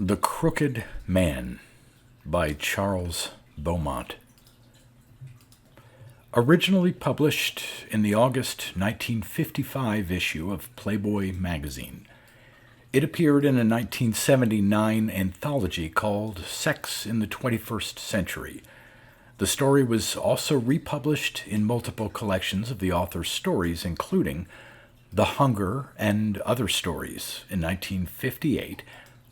The Crooked Man by Charles Beaumont. Originally published in the August 1955 issue of Playboy magazine, it appeared in a 1979 anthology called Sex in the 21st Century. The story was also republished in multiple collections of the author's stories, including The Hunger and Other Stories in 1958,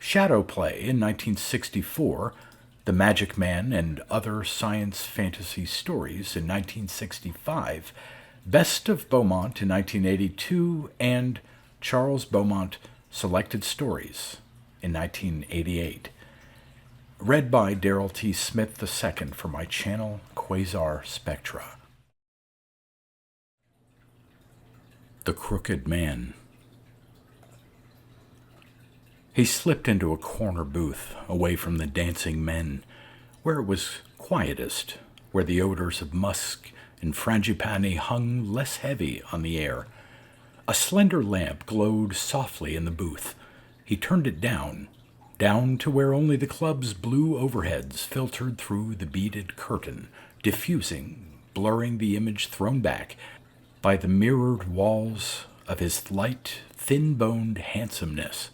Shadow Play in 1964, The Magic Man and Other Science Fantasy Stories in 1965, Best of Beaumont in 1982, and Charles Beaumont Selected Stories in 1988. Read by Darrell T. Smith II for my channel, Quasar Spectra. The Crooked Man. He slipped into a corner booth, away from the dancing men, where it was quietest, where the odors of musk and frangipani hung less heavy on the air. A slender lamp glowed softly in the booth. He turned it down to where only the club's blue overheads filtered through the beaded curtain, diffusing, blurring the image thrown back by the mirrored walls of his light, thin-boned handsomeness.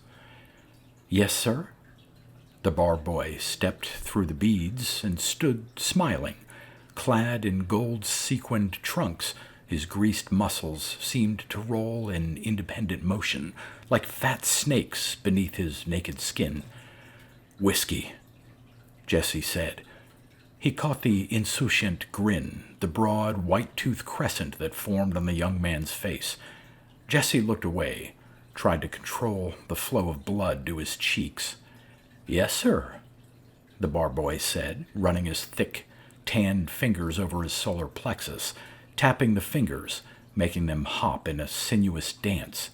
"Yes, sir?" The bar boy stepped through the beads and stood smiling. Clad in gold-sequined trunks, his greased muscles seemed to roll in independent motion, like fat snakes beneath his naked skin. "Whiskey," Jesse said. He caught the insouciant grin, the broad, white-toothed crescent that formed on the young man's face. Jesse looked away, tried to control the flow of blood to his cheeks. "Yes, sir," the bar boy said, running his thick, tanned fingers over his solar plexus, tapping the fingers, making them hop in a sinuous dance.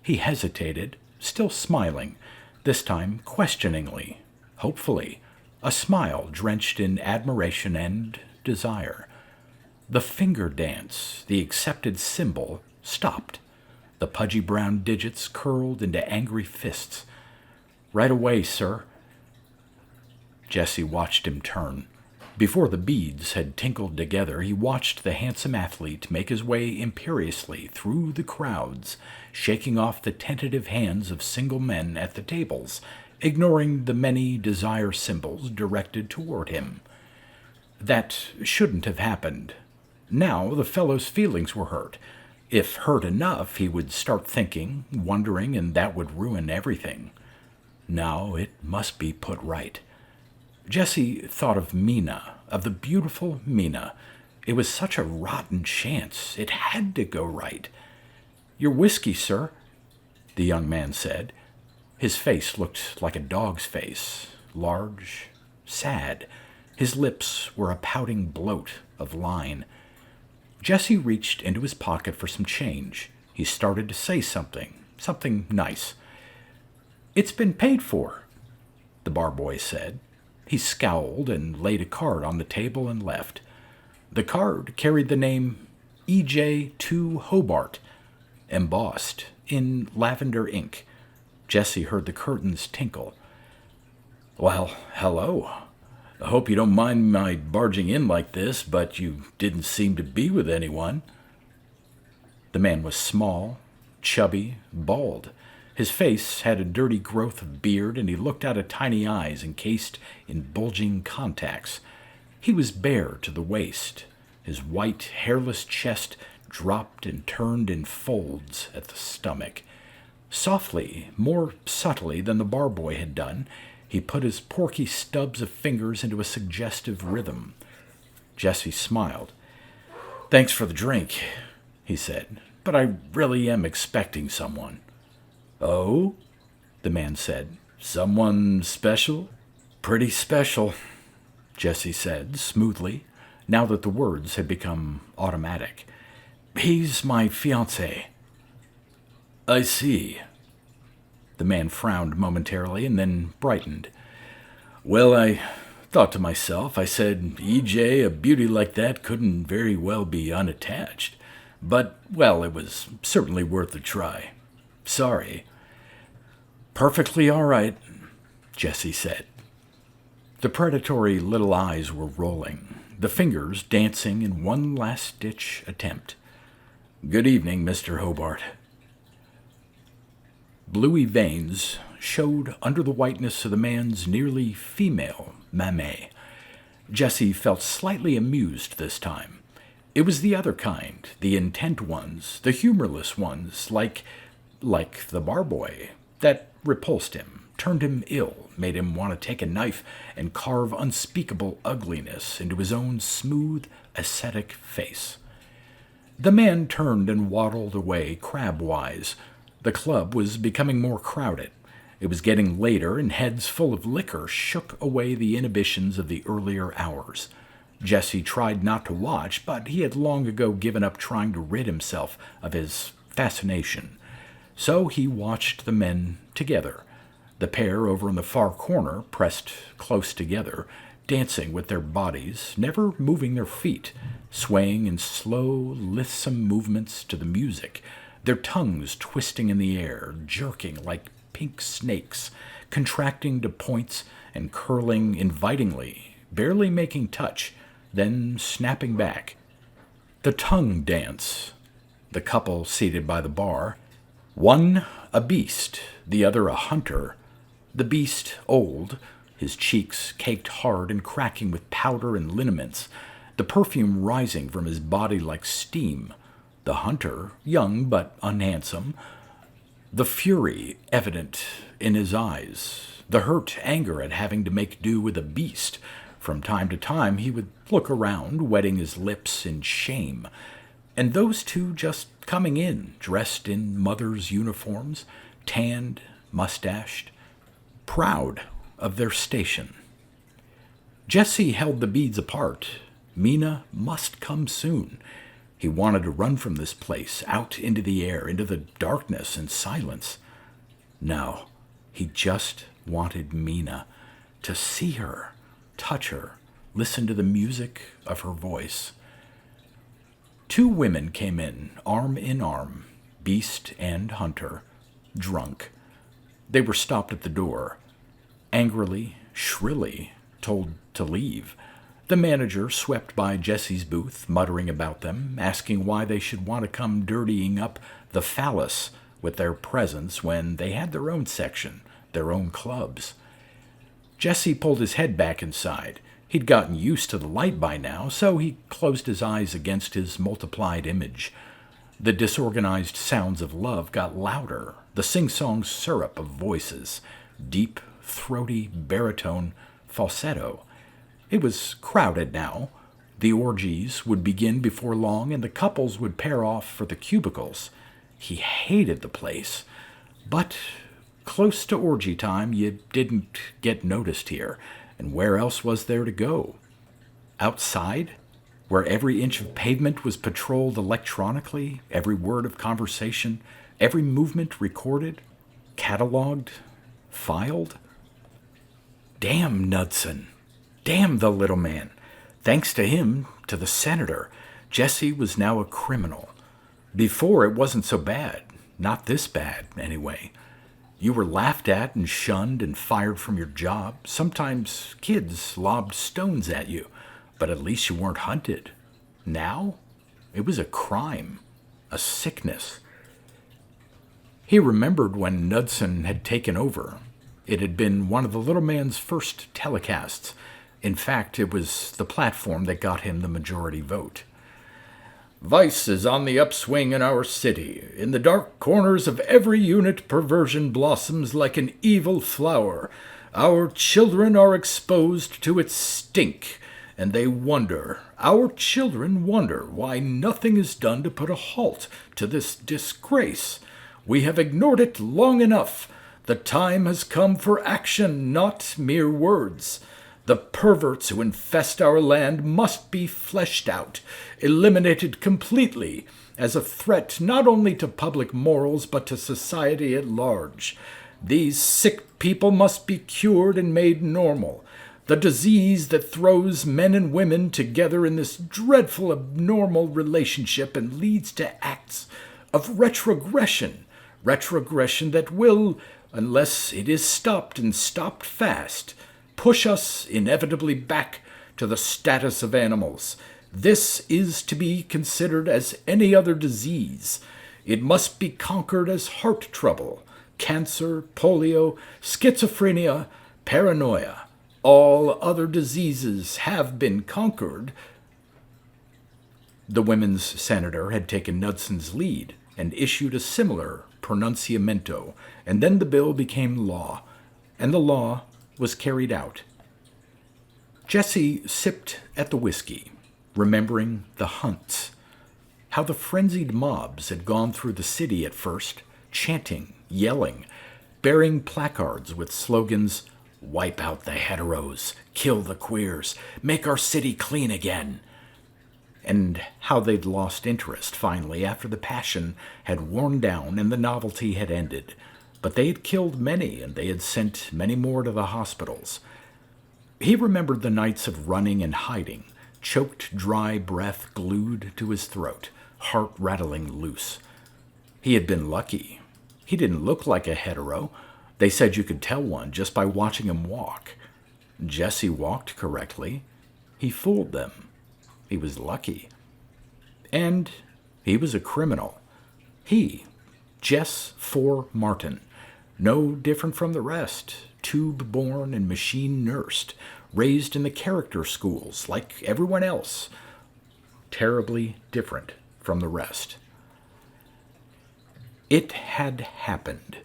He hesitated, still smiling, this time questioningly, hopefully, a smile drenched in admiration and desire. The finger dance, the accepted symbol, stopped. The pudgy brown digits curled into angry fists. "Right away, sir." Jesse watched him turn. Before the beads had tinkled together, he watched the handsome athlete make his way imperiously through the crowds, shaking off the tentative hands of single men at the tables, ignoring the many desire symbols directed toward him. That shouldn't have happened. Now the fellow's feelings were hurt. If hurt enough, he would start thinking, wondering, and that would ruin everything. Now it must be put right. Jesse thought of Mina, of the beautiful Mina. It was such a rotten chance. It had to go right. "Your whiskey, sir," the young man said. His face looked like a dog's face, large, sad. His lips were a pouting bloat of line. Jesse reached into his pocket for some change. He started to say something nice. "It's been paid for," the bar boy said. He scowled and laid a card on the table and left. The card carried the name E.J. 2 Hobart, embossed in lavender ink. Jesse heard the curtains tinkle. "Well, hello. I hope you don't mind my barging in like this, but you didn't seem to be with anyone." The man was small, chubby, bald. His face had a dirty growth of beard, and he looked out of tiny eyes encased in bulging contacts. He was bare to the waist. His white, hairless chest dropped and turned in folds at the stomach. Softly, more subtly than the bar boy had done, he put his porky stubs of fingers into a suggestive rhythm. Jesse smiled. "Thanks for the drink," he said, "but I really am expecting someone." "Oh?" the man said. "Someone special?" "Pretty special," Jesse said smoothly, now that the words had become automatic. "He's my fiancé." "I see." The man frowned momentarily and then brightened. "Well, I thought to myself, I said, E.J., a beauty like that couldn't very well be unattached. But, well, it was certainly worth a try. Sorry." "Perfectly all right." Jessie said. The predatory little eyes were rolling, the fingers dancing in one last-ditch attempt. "Good evening, Mr. Hobart." Bluey veins showed under the whiteness of the man's nearly female mammee. Jessie felt slightly amused this time. It was the other kind, the intent ones, the humorless ones, like the barboy, that repulsed him, turned him ill, made him want to take a knife and carve unspeakable ugliness into his own smooth, ascetic face. The man turned and waddled away crab-wise. The club was becoming more crowded. It was getting later, and heads full of liquor shook away the inhibitions of the earlier hours. Jessie tried not to watch, but he had long ago given up trying to rid himself of his fascination. So he watched the men together, the pair over in the far corner, pressed close together, dancing with their bodies, never moving their feet, swaying in slow, lissome movements to the music, their tongues twisting in the air, jerking like pink snakes, contracting to points and curling invitingly, barely making touch, then snapping back. The tongue dance. The couple seated by the bar, one a beast, the other a hunter. The beast old, his cheeks caked hard and cracking with powder and lineaments, the perfume rising from his body like steam. The hunter, young but unhandsome, the fury evident in his eyes, the hurt anger at having to make do with a beast. From time to time he would look around, wetting his lips in shame. And those two just coming in, dressed in mothers' uniforms, tanned, mustached, proud of their station. Jessie held the beads apart. Mina must come soon. He wanted to run from this place, out into the air, into the darkness and silence. No, he just wanted Mina, to see her, touch her, listen to the music of her voice. Two women came in arm, beast and hunter, drunk. They were stopped at the door, angrily, shrilly, told to leave. The manager swept by Jessie's booth, muttering about them, asking why they should want to come dirtying up the phallus with their presence when they had their own section, their own clubs. Jessie pulled his head back inside. He'd gotten used to the light by now, so he closed his eyes against his multiplied image. The disorganized sounds of love got louder, the sing-song syrup of voices, deep, throaty, baritone, falsetto. It was crowded now. The orgies would begin before long, and the couples would pair off for the cubicles. He hated the place. But close to orgy time, you didn't get noticed here, and where else was there to go? Outside, where every inch of pavement was patrolled electronically, every word of conversation, every movement recorded, catalogued, filed? Damn Knudsen! Damn the little man! Thanks to him, to the senator, Jessie was now a criminal. Before, it wasn't so bad. Not this bad, anyway. You were laughed at and shunned and fired from your job. Sometimes kids lobbed stones at you, but at least you weren't hunted. Now, it was a crime, a sickness. He remembered when Knudsen had taken over. It had been one of the little man's first telecasts. In fact, it was the platform that got him the majority vote. "Vice is on the upswing in our city. In the dark corners of every unit, perversion blossoms like an evil flower. Our children are exposed to its stink, and they wonder, our children wonder, why nothing is done to put a halt to this disgrace. We have ignored it long enough. The time has come for action, not mere words. The perverts who infest our land must be fleshed out, eliminated completely, as a threat not only to public morals but to society at large. These sick people must be cured and made normal. The disease that throws men and women together in this dreadful abnormal relationship and leads to acts of retrogression that will unless it is stopped and stopped fast, push us inevitably back to the status of animals. This is to be considered as any other disease. It must be conquered as heart trouble, cancer, polio, schizophrenia, paranoia. All other diseases have been conquered. The women's senator had taken Knudson's lead and issued a similar pronunciamento, and then the bill became law, and the law was carried out. Jessie sipped at the whiskey, remembering the hunts, how the frenzied mobs had gone through the city at first, chanting, yelling, bearing placards with slogans, "Wipe out the heteros, kill the queers, make our city clean again," and how they'd lost interest finally after the passion had worn down and the novelty had ended. But they had killed many, and they had sent many more to the hospitals. He remembered the nights of running and hiding, choked dry breath glued to his throat, heart rattling loose. He had been lucky. He didn't look like a hetero. They said you could tell one just by watching him walk. Jessie walked correctly. He fooled them. He was lucky. And he was a criminal. He, Jess For Martin, no different from the rest, tube-born and machine-nursed, raised in the character schools like everyone else, terribly different from the rest. It had happened.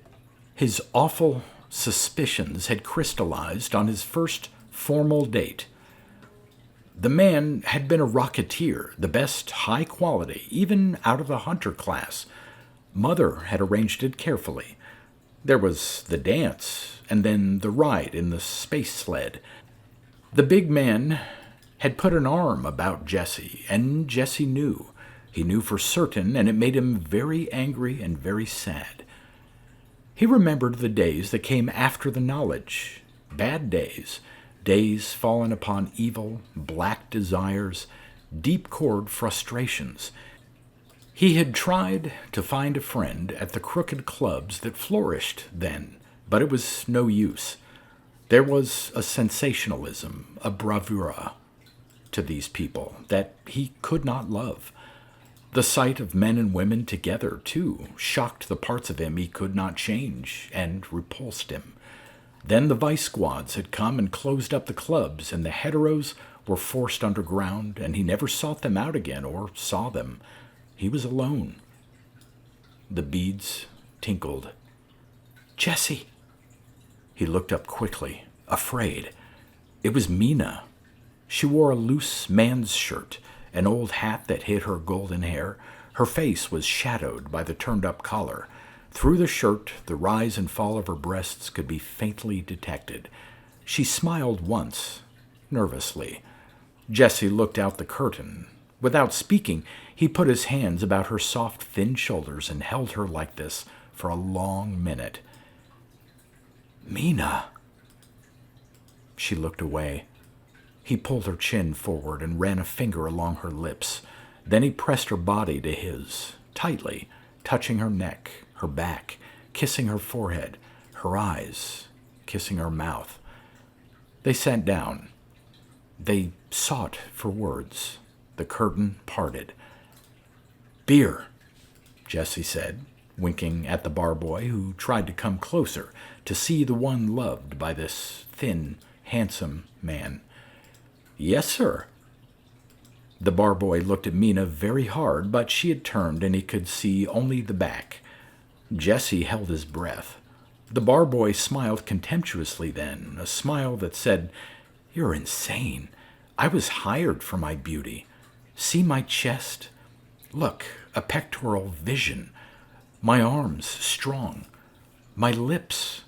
His awful suspicions had crystallized on his first formal date. The man had been a rocketeer, the best high quality, even out of the hunter class. Mother had arranged it carefully. There was the dance, and then the ride in the space sled. The big man had put an arm about Jessie, and Jessie knew. He knew for certain, and it made him very angry and very sad. He remembered the days that came after the knowledge, bad days, days fallen upon evil, black desires, deep-cored frustrations. He had tried to find a friend at the crooked clubs that flourished then, but it was no use. There was a sensationalism, a bravura to these people that he could not love. The sight of men and women together, too, shocked the parts of him he could not change and repulsed him. Then the vice squads had come and closed up the clubs, and the heteros were forced underground, and he never sought them out again or saw them. He was alone. The beads tinkled. "Jessie!" He looked up quickly, afraid. It was Mina. She wore a loose man's shirt, an old hat that hid her golden hair. Her face was shadowed by the turned-up collar. Through the shirt, the rise and fall of her breasts could be faintly detected. She smiled once, nervously. Jessie looked out the curtain. Without speaking, he put his hands about her soft, thin shoulders and held her like this for a long minute. "Mina!" She looked away. He pulled her chin forward and ran a finger along her lips. Then he pressed her body to his, tightly, touching her neck, her back, kissing her forehead, her eyes, kissing her mouth. They sat down. They sought for words. The curtain parted. "Beer," Jessie said, winking at the bar boy, who tried to come closer to see the one loved by this thin, handsome man. "Yes, sir." The bar boy looked at Mina very hard, but she had turned and he could see only the back. Jessie held his breath. The bar boy smiled contemptuously then, a smile that said, "You're insane. I was hired for my beauty. See my chest? Look, a pectoral vision. My arms strong. My lips.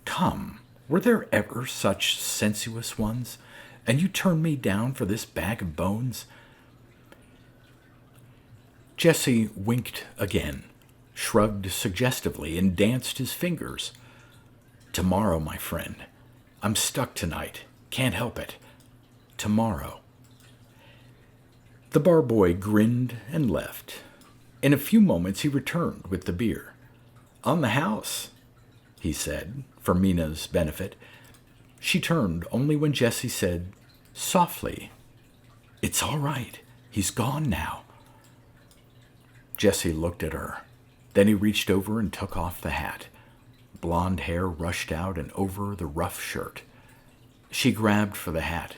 Come, were there ever such sensuous ones? And you turn me down for this bag of bones?" Jessie winked again, shrugged suggestively, and danced his fingers. "Tomorrow, my friend. I'm stuck tonight. Can't help it. Tomorrow." The bar boy grinned and left. In a few moments he returned with the beer. "On the house." he said, for Mina's benefit. She turned only when Jessie said, softly, "It's all right. He's gone now." Jessie looked at her. Then he reached over and took off the hat. Blonde hair rushed out and over the rough shirt. She grabbed for the hat.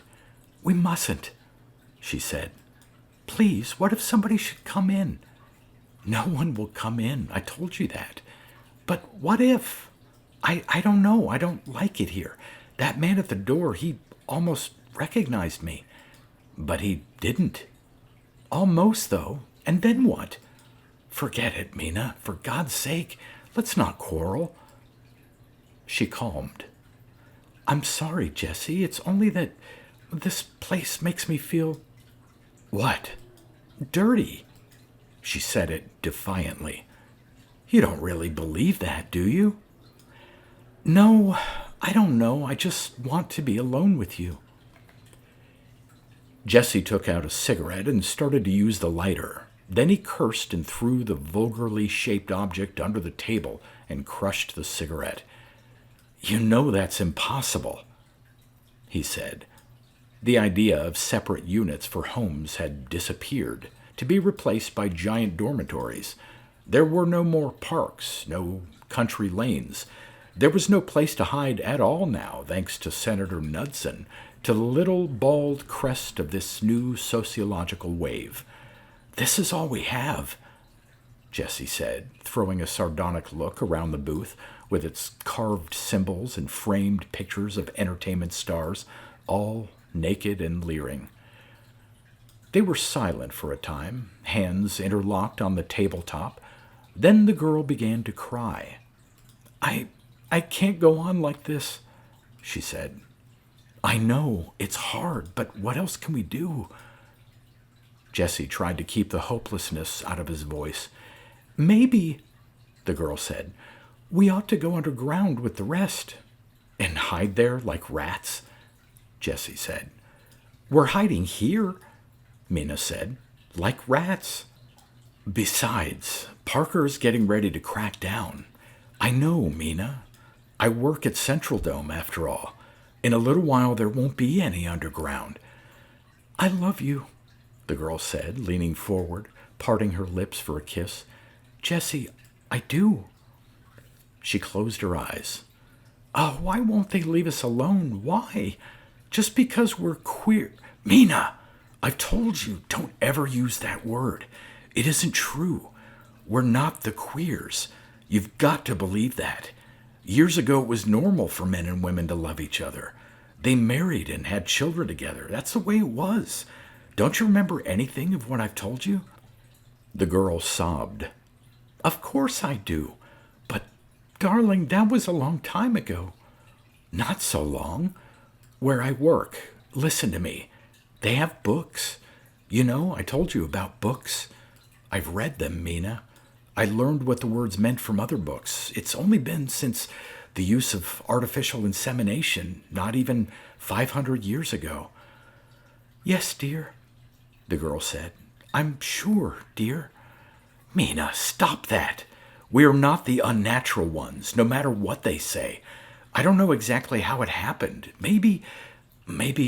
"We mustn't," she said. "Please, what if somebody should come in?" "No one will come in. I told you that. But what if? I don't know. I don't like it here. That man at the door, he almost recognized me. But he didn't. Almost, though. And then what? Forget it, Mina. For God's sake, let's not quarrel." She calmed. "I'm sorry, Jessie. It's only that this place makes me feel..." "What?" "Dirty." She said it defiantly. "You don't really believe that, do you?" "No, I don't know. I just want to be alone with you." Jessie took out a cigarette and started to use the lighter. Then he cursed and threw the vulgarly shaped object under the table and crushed the cigarette. "You know that's impossible," he said. The idea of separate units for homes had disappeared, to be replaced by giant dormitories. There were no more parks, no country lanes. There was no place to hide at all now, thanks to Senator Knudsen, to the little bald crest of this new sociological wave. "This is all we have," Jessie said, throwing a sardonic look around the booth with its carved symbols and framed pictures of entertainment stars, all naked and leering. They were silent for a time, hands interlocked on the tabletop. Then the girl began to cry. I can't go on like this," she said. "I know, it's hard, but what else can we do?" Jessie tried to keep the hopelessness out of his voice. "Maybe," the girl said, "we ought to go underground with the rest." "And hide there like rats?" Jessie said. "We're hiding here," Mina said, "like rats. Besides, Parker's getting ready to crack down. I know, Mina. I work at Central Dome, after all. In a little while there won't be any underground." "I love you," the girl said, leaning forward, parting her lips for a kiss. "Jessie, I do." She closed her eyes. "Oh, why won't they leave us alone? Why? Just because we're queer..." "Mina, I've told you, don't ever use that word. It isn't true. We're not the queers. You've got to believe that. Years ago, it was normal for men and women to love each other. They married and had children together. That's the way it was. Don't you remember anything of what I've told you?" The girl sobbed. "Of course I do. But, darling, that was a long time ago." "Not so long. Where I work, listen to me. They have books. You know, I told you about books. I've read them, Mina. I learned what the words meant from other books. It's only been since the use of artificial insemination, not even 500 years ago." "Yes, dear," the girl said. "I'm sure, dear." "Mina, stop that. We are not the unnatural ones, no matter what they say. I don't know exactly how it happened. Maybe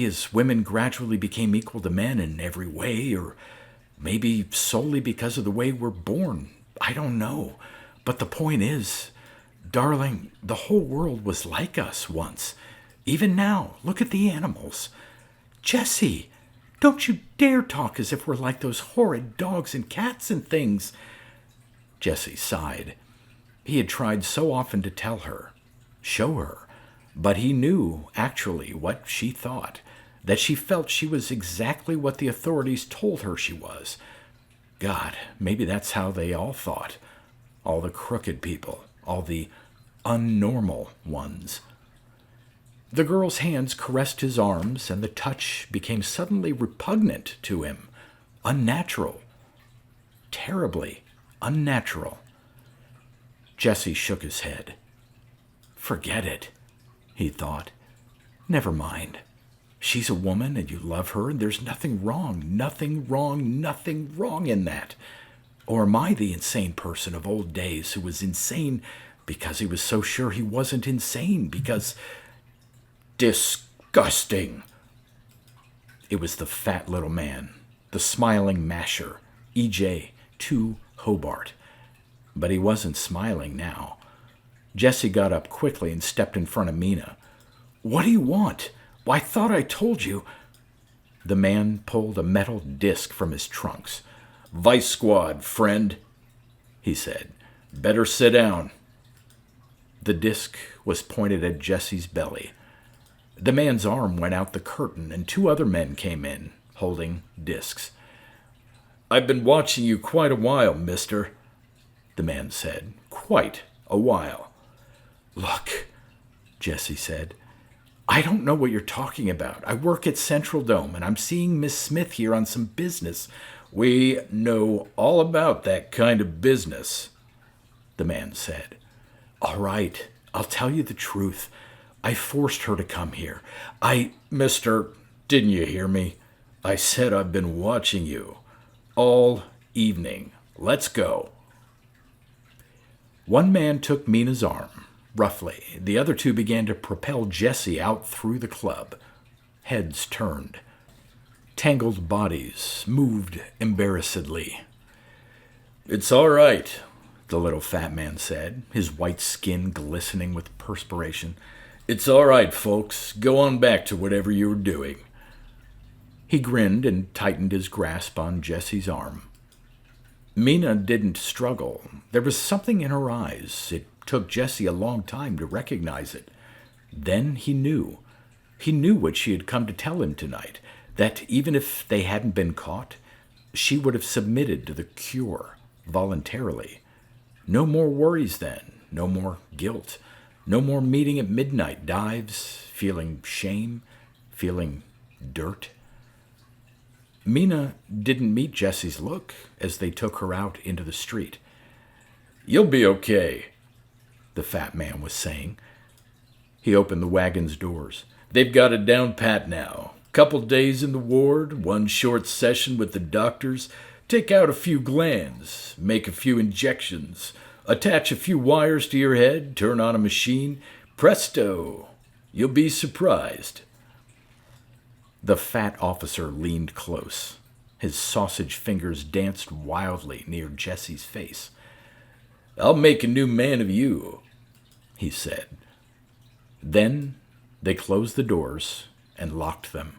as women gradually became equal to men in every way, or maybe solely because of the way we're born. I don't know. But the point is, darling, the whole world was like us once. Even now, look at the animals." "Jessie, don't you dare talk as if we're like those horrid dogs and cats and things." Jessie sighed. He had tried so often to tell her, show her, but he knew, actually, what she thought, that she felt she was exactly what the authorities told her she was. God, maybe that's how they all thought. All the crooked people, all the unnormal ones. The girl's hands caressed his arms, and the touch became suddenly repugnant to him, unnatural, terribly unnatural. Jessie shook his head. "Forget it," he thought. "Never mind. She's a woman, and you love her, and there's nothing wrong in that. Or am I the insane person of old days who was insane because he was so sure he wasn't insane, because... Disgusting! It was the fat little man, the smiling masher, E.J. 2 Hobart. But he wasn't smiling now. Jesse got up quickly and stepped in front of Mina. "What do you want? Well, I thought I told you." The man pulled a metal disc from his trunks. "Vice Squad, friend," he said. "Better sit down." The disc was pointed at Jesse's belly. The man's arm went out the curtain, and 2 other men came in, holding discs. "I've been watching you quite a while, mister," the man said. "Quite a while." "Look," Jesse said, "I don't know what you're talking about. I work at Central Dome, and I'm seeing Miss Smith here on some business." "We know all about that kind of business," the man said. "All right, I'll tell you the truth. I forced her to come here. Mister, didn't you hear me? I said I've been watching you all evening. Let's go." One man took Mina's arm, roughly. The other 2 began to propel Jesse out through the club. Heads turned. Tangled bodies moved embarrassedly. "It's all right," the little fat man said, his white skin glistening with perspiration. "It's all right, folks. Go on back to whatever you were doing." He grinned and tightened his grasp on Jesse's arm. Mina didn't struggle. There was something in her eyes. It took Jesse a long time to recognize it. Then he knew. He knew what she had come to tell him tonight, that even if they hadn't been caught, she would have submitted to the cure voluntarily. No more worries then, no more guilt, no more meeting at midnight dives, feeling shame, feeling dirt. Mina didn't meet Jesse's look as they took her out into the street. "You'll be okay," the fat man was saying. He opened the wagon's doors. "They've got it down pat now. Couple days in the ward, 1 short session with the doctors, take out a few glands, make a few injections, attach a few wires to your head, turn on a machine. Presto! You'll be surprised." The fat officer leaned close. His sausage fingers danced wildly near Jesse's face. "I'll make a new man of you," he said. Then they closed the doors and locked them.